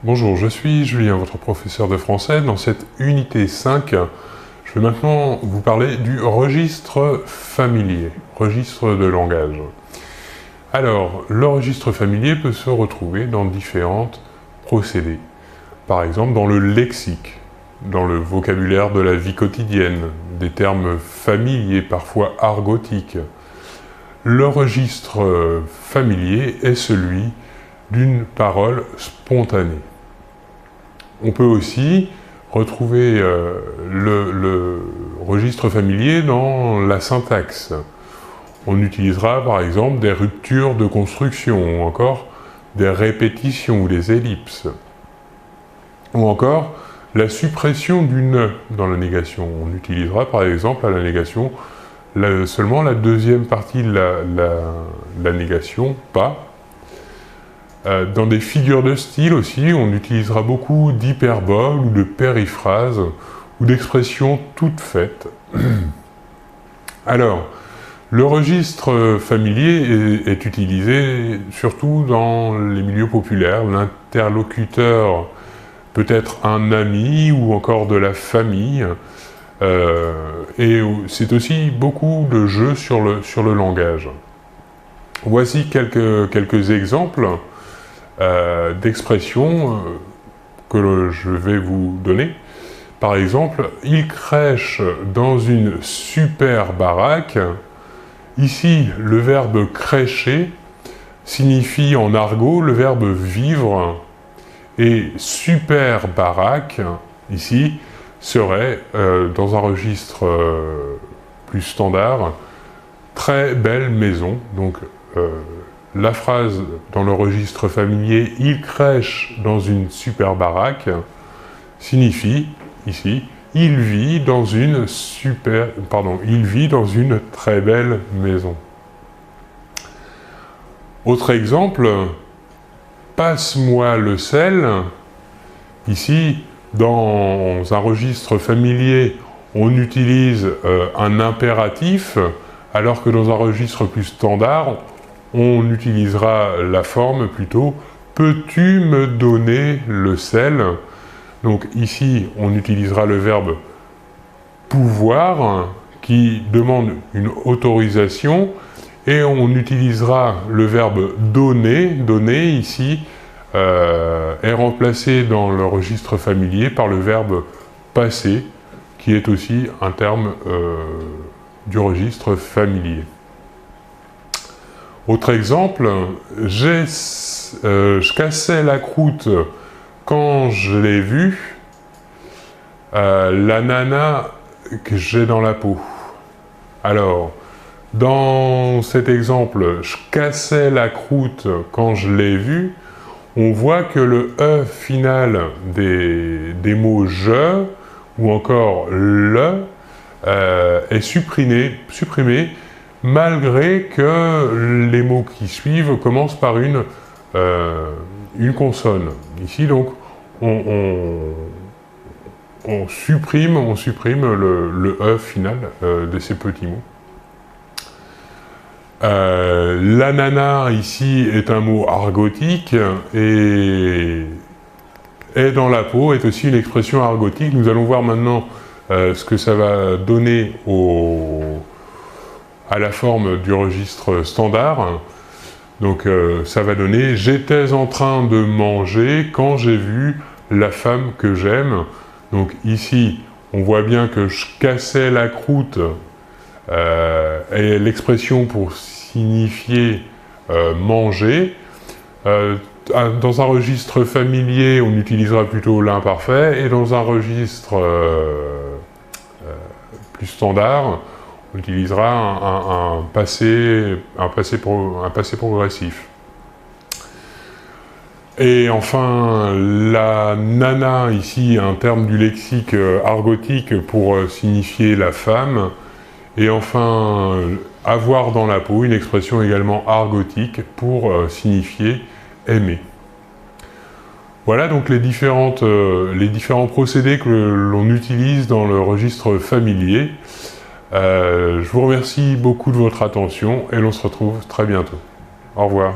Bonjour, je suis Julien, votre professeur de français. Dans cette unité 5, je vais maintenant vous parler du registre familier, registre de langage. Alors, le registre familier peut se retrouver dans différents procédés. Par exemple, dans le lexique, dans le vocabulaire de la vie quotidienne, des termes familiers, parfois argotiques. Le registre familier est celui d'une parole spontanée. On peut aussi retrouver le registre familier dans la syntaxe. On utilisera par exemple des ruptures de construction, ou encore des répétitions ou des ellipses. Ou encore la suppression du « ne » dans la négation. On utilisera par exemple à la négation seulement la deuxième partie de la négation, pas. Dans des figures de style aussi, on utilisera beaucoup d'hyperboles ou de périphrases ou d'expressions toutes faites. Alors, le registre familier est utilisé surtout dans les milieux populaires. L'interlocuteur peut être un ami ou encore de la famille. Et c'est aussi beaucoup de jeux sur le langage. Voici quelques exemples d'expressions que je vais vous donner. Par exemple, il crèche dans une super baraque. Ici, le verbe crècher signifie en argot le verbe vivre, et super baraque, ici, serait, dans un registre plus standard, très belle maison. Donc, la phrase dans le registre familier « il crèche dans une super baraque » signifie, ici, il vit dans une très belle maison. Autre exemple, passe-moi le sel. Ici, dans un registre familier, on utilise un impératif, alors que dans un registre plus standard, on utilisera la forme plutôt « peux-tu me donner le sel ?» Donc ici, on utilisera le verbe « pouvoir » qui demande une autorisation, et on utilisera le verbe « donner ». « Donner » ici est remplacé dans le registre familier par le verbe « passer » qui est aussi un terme du registre familier. Autre exemple, je cassais la croûte quand je l'ai vue, la nana que j'ai dans la peau. Alors, dans cet exemple, je cassais la croûte quand je l'ai vue, on voit que le « e » final des mots « je » ou encore « le » est supprimé malgré que les mots qui suivent commencent par une consonne. Ici, donc, on supprime le « e » final de ces petits mots. La nana, ici, est un mot argotique, et est dans la peau est aussi une expression argotique. Nous allons voir maintenant ce que ça va donner à la forme du registre standard. Donc ça va donner « j'étais en train de manger quand j'ai vu la femme que j'aime ». Donc ici, on voit bien que je cassais la croûte est l'expression pour signifier manger. Dans un registre familier, on utilisera plutôt l'imparfait, et dans un registre plus standard, on utilisera un passé progressif. Et enfin, la nana, ici, un terme du lexique argotique pour signifier la femme. Et enfin, avoir dans la peau, une expression également argotique pour signifier aimer. Voilà donc les différents procédés que l'on utilise dans le registre familier. Je vous remercie beaucoup de votre attention et l'on se retrouve très bientôt. Au revoir.